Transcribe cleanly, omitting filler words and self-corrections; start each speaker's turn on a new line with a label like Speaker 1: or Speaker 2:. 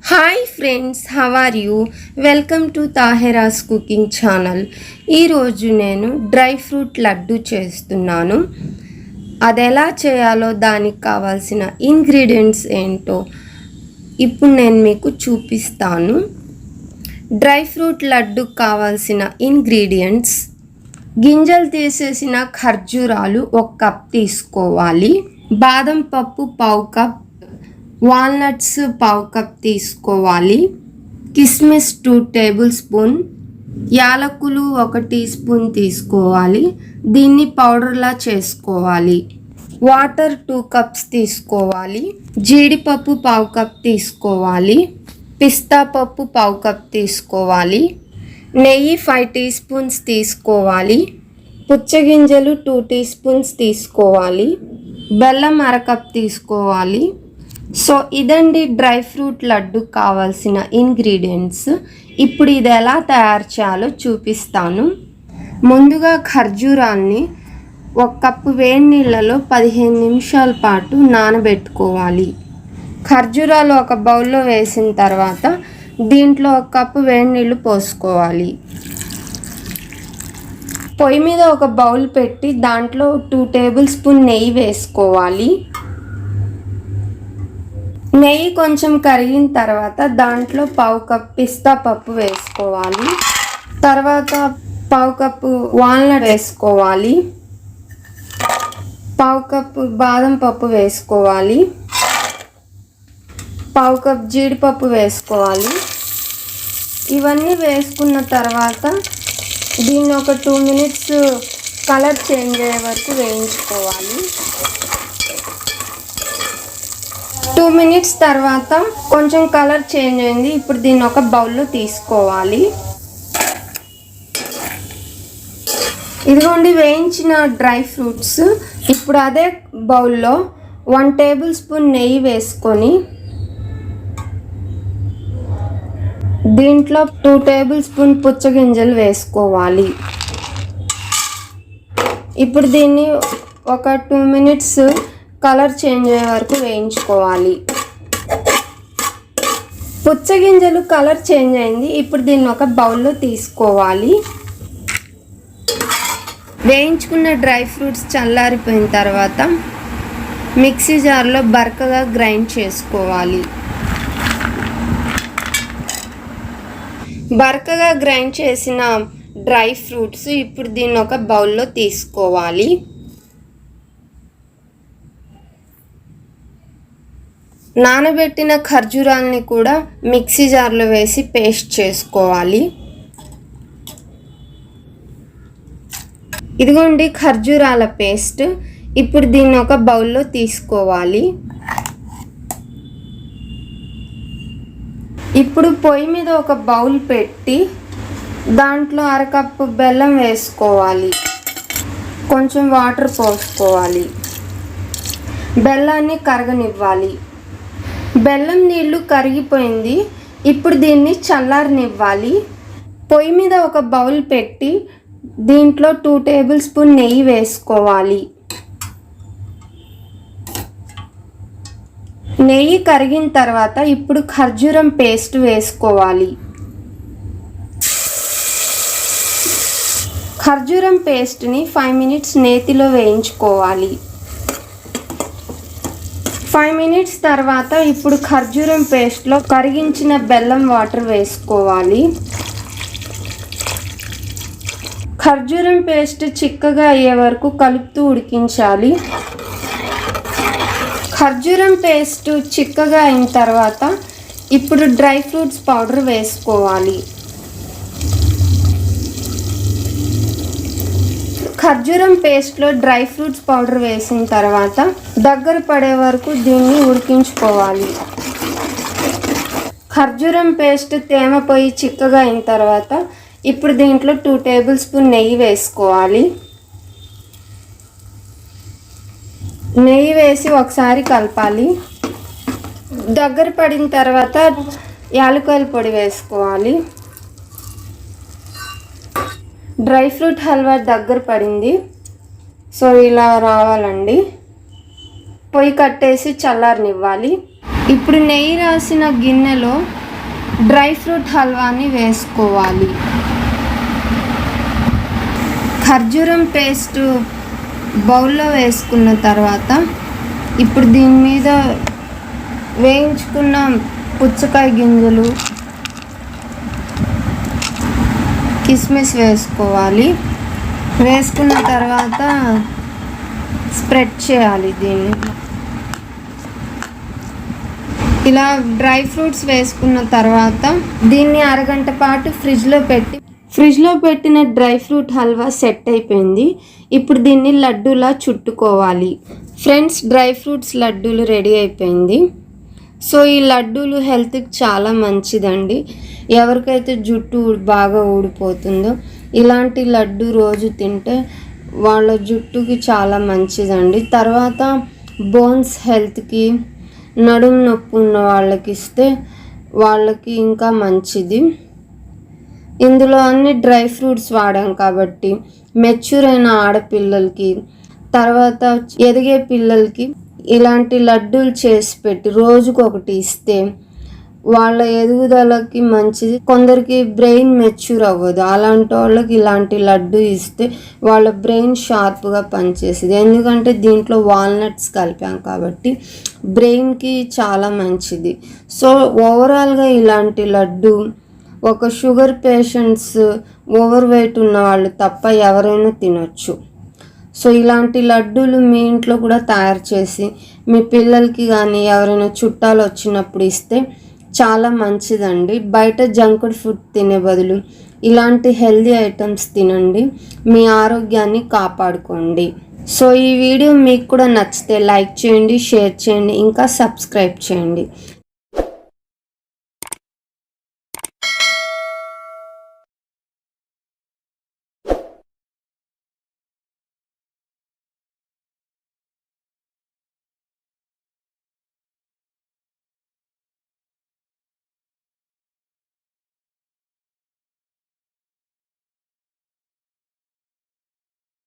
Speaker 1: Hi friends, how are you? Welcome to Tahera's cooking channel. ఈరోజు నేను dry fruit laddu చేస్తున్నాను. అది ఎలా చేయాలో, దానికి కావాల్సిన ఇంగ్రీడియంట్స్ ఏంటో ఇప్పుడు నేను మీకు చూపిస్తాను. డ్రై ఫ్రూట్ లడ్డుకు కావాల్సిన ఇంగ్రీడియంట్స్: గింజలు తీసేసిన ఖర్జూరాలు 1 కప్ తీసుకోవాలి, బాదం పప్పు 1/2 కప్, వాల్నట్స్ 1/2 కప్ తీసుకోవాలి, కిస్మిస్ 2 టేబుల్ స్పూన్, యాలకులు 1 టీ స్పూన్ తీసుకోవాలి. దీన్ని పౌడర్లా చేసుకోవాలి. వాటర్ 2 కప్స్ తీసుకోవాలి. జీడిపప్పు 1/2 కప్ తీసుకోవాలి. పిస్తా పప్పు 1/2 కప్ తీసుకోవాలి. నెయ్యి 5 టీ స్పూన్స్ తీసుకోవాలి. పుచ్చగింజలు 2 టీ స్పూన్స్ తీసుకోవాలి. బెల్లం 1/2 కప్ తీసుకోవాలి. సో ఇదండి డ్రై ఫ్రూట్ లడ్డు కావాల్సిన ఇంగ్రీడియంట్స్. ఇప్పుడు ఇది ఎలా తయారు చేయాలో చూపిస్తాను. ముందుగా ఖర్జూరాల్ని 1 కప్పు వేడి నీళ్ళలో 15 నిమిషాల పాటు నానబెట్టుకోవాలి. ఖర్జూరాలు ఒక బౌల్లో వేసిన తర్వాత దీంట్లో 1 కప్పు వేడి నీళ్ళు పోసుకోవాలి. పొయ్యి మీద ఒక బౌల్ పెట్టి దాంట్లో 2 టేబుల్ స్పూన్ నెయ్యి వేసుకోవాలి. నెయ్యి కొంచెం కరిగిన తర్వాత దాంట్లో 1/2 కప్ పిస్తా పప్పు వేసుకోవాలి. తర్వాత 1/2 కప్పు వాల్నట్ వేసుకోవాలి. 1/2 కప్పు బాదం పప్పు వేసుకోవాలి. 1/2 కప్ జీడిపప్పు వేసుకోవాలి. ఇవన్నీ వేసుకున్న తర్వాత దీన్ని ఒక 2 మినిట్స్ కలర్ చేంజ్ అయ్యే వరకు వేయించుకోవాలి. 2 మినిట్స్ తర్వాత కొంచెం కలర్ చేంజ్ అయింది. ఇప్పుడు దీన్ని ఒక బౌల్లో తీసుకోవాలి. ఇదిగోండి వేయించిన డ్రై ఫ్రూట్స్. ఇప్పుడు అదే బౌల్లో 1 టేబుల్ స్పూన్ నెయ్యి వేసుకొని దీంట్లో 2 టేబుల్ స్పూన్ పుచ్చగింజలు వేసుకోవాలి. ఇప్పుడు దీన్ని ఒక 2 మినిట్స్ కలర్ చేంజ్ అయ్యే వరకు వేయించుకోవాలి. పుచ్చగింజలు కలర్ చేంజ్ అయింది. ఇప్పుడు దీన్ని ఒక బౌల్లో తీసుకోవాలి. వేయించుకున్న డ్రై ఫ్రూట్స్ చల్లారిపోయిన తర్వాత మిక్సీ జార్లో బరకగా గ్రైండ్ చేసుకోవాలి. బరకగా గ్రైండ్ చేసిన డ్రై ఫ్రూట్స్ ఇప్పుడు దీన్ని ఒక బౌల్లో తీసుకోవాలి. నానబెట్టిన ఖర్జూరాలని కూడా మిక్సీ జార్లో వేసి పేస్ట్ చేసుకోవాలి. ఇదిగోండి ఖర్జూరాల పేస్ట్. ఇప్పుడు దీన్ని ఒక బౌల్లో తీసుకోవాలి. ఇప్పుడు పొయ్యి మీద ఒక బౌల్ పెట్టి దాంట్లో 1/2 కప్పు బెల్లం వేసుకోవాలి. కొంచెం వాటర్ పోసుకోవాలి. బెల్లాన్ని కరగనివ్వాలి. బెల్లం నీళ్ళు కరిగిపోయింది. ఇప్పుడు దీన్ని చల్లారనివ్వాలి. పొయ్యి మీద ఒక బౌల్ పెట్టి దీంట్లో 2 టేబుల్ స్పూన్ నెయ్యి వేసుకోవాలి. నెయ్యి కరిగిన తర్వాత ఇప్పుడు ఖర్జూరం పేస్ట్ వేసుకోవాలి. ఖర్జూరం పేస్ట్ని 5 మినిట్స్ నేతిలో వేయించుకోవాలి. 5 మినిట్స్ తర్వాత ఇప్పుడు ఖర్జూరం పేస్ట్లో కరిగించిన బెల్లం వాటర్ వేసుకోవాలి. ఖర్జూరం పేస్ట్ చిక్కగా అయ్యే వరకు కలుపుతూ ఉడికించాలి. ఖర్జూరం పేస్ట్ చిక్కగా అయిన తర్వాత ఇప్పుడు డ్రై ఫ్రూట్స్ పౌడర్ వేసుకోవాలి. ఖర్జూరం పేస్ట్లో డ్రై ఫ్రూట్స్ పౌడర్ వేసిన తర్వాత దగ్గర పడే వరకు దీన్ని ఉడికించుకోవాలి. ఖర్జూరం పేస్ట్ తేమ పోయి చిక్కగా అయిన తర్వాత ఇప్పుడు దీంట్లో 2 టేబుల్ స్పూన్ నెయ్యి వేసుకోవాలి. నెయ్యి వేసి ఒకసారి కలపాలి. దగ్గర పడిన తర్వాత యాలకుల పొడి వేసుకోవాలి. డ్రై ఫ్రూట్ హల్వా దగ్గర పడింది. సో ఇలా రావాలండి. పొయ్యి కట్టేసి చల్లారనివ్వాలి. ఇప్పుడు నెయ్యి రాసిన గిన్నెలో డ్రై ఫ్రూట్ హల్వాని వేసుకోవాలి. ఖర్జూరం పేస్ట్ బౌల్లో వేసుకున్న తర్వాత ఇప్పుడు దీని మీద వేయించుకున్న పుచ్చకాయ గింజలు, కిస్మిస్ వేసుకోవాలి. వేసుకున్న తర్వాత స్ప్రెడ్ చేయాలి దీన్ని. ఇలా డ్రై ఫ్రూట్స్ వేసుకున్న తర్వాత దీన్ని అరగంట పాటు ఫ్రిడ్జ్లో పెట్టిన డ్రై ఫ్రూట్ హల్వా సెట్ అయిపోయింది. ఇప్పుడు దీన్ని లడ్డూలా చుట్టుకోవాలి. ఫ్రెండ్స్, డ్రై ఫ్రూట్స్ లడ్డూలు రెడీ అయిపోయింది. సో ఈ లడ్డూలు హెల్త్కి చాలా మంచిదండి. ఎవరికైతే జుట్టు బాగా ఊడిపోతుందో ఇలాంటి లడ్డు రోజు తింటే వాళ్ళ జుట్టుకి చాలా మంచిదండి. తర్వాత బోన్స్ హెల్త్కి, నడుము నొప్పి ఉన్న వాళ్ళకి ఇస్తే వాళ్ళకి ఇంకా మంచిది. ఇందులో అన్ని డ్రై ఫ్రూట్స్ వాడాం కాబట్టి మెచ్యూర్ అయిన ఆడపిల్లలకి, తర్వాత ఎదిగే పిల్లలకి ఇలాంటి లడ్డూలు చేసి పెట్టి రోజుకొకటి ఇస్తే వాళ్ళ ఎదుగుదలకి మంచిది. కొందరికి బ్రెయిన్ మెచ్యూర్ అవ్వదు, అలాంటి వాళ్ళకి ఇలాంటి లడ్డు ఇస్తే వాళ్ళ బ్రెయిన్ షార్ప్గా పనిచేసేది. ఎందుకంటే దీంట్లో వాల్నట్స్ కలిపాం కాబట్టి బ్రెయిన్కి చాలా మంచిది. సో ఓవరాల్గా ఇలాంటి లడ్డు ఒక షుగర్ పేషెంట్స్, ఓవర్ వెయిట్ ఉన్న వాళ్ళు తప్ప ఎవరైనా తినొచ్చు. సో ఇలాంటి లడ్డూలు మీ ఇంట్లో కూడా తయారు చేసి మీ పిల్లలకి కానీ ఎవరైనా చుట్టాలు వచ్చినప్పుడు ఇస్తే చాలా మంచిదండి. బయట జంక్డ్ ఫుడ్ తినే బదులు ఇలాంటి హెల్దీ ఐటమ్స్ తినండి, మీ ఆరోగ్యాన్ని కాపాడుకోండి. సో ఈ వీడియో మీకు కూడా నచ్చితే లైక్ చేయండి, షేర్ చేయండి, ఇంకా సబ్స్క్రైబ్ చేయండి.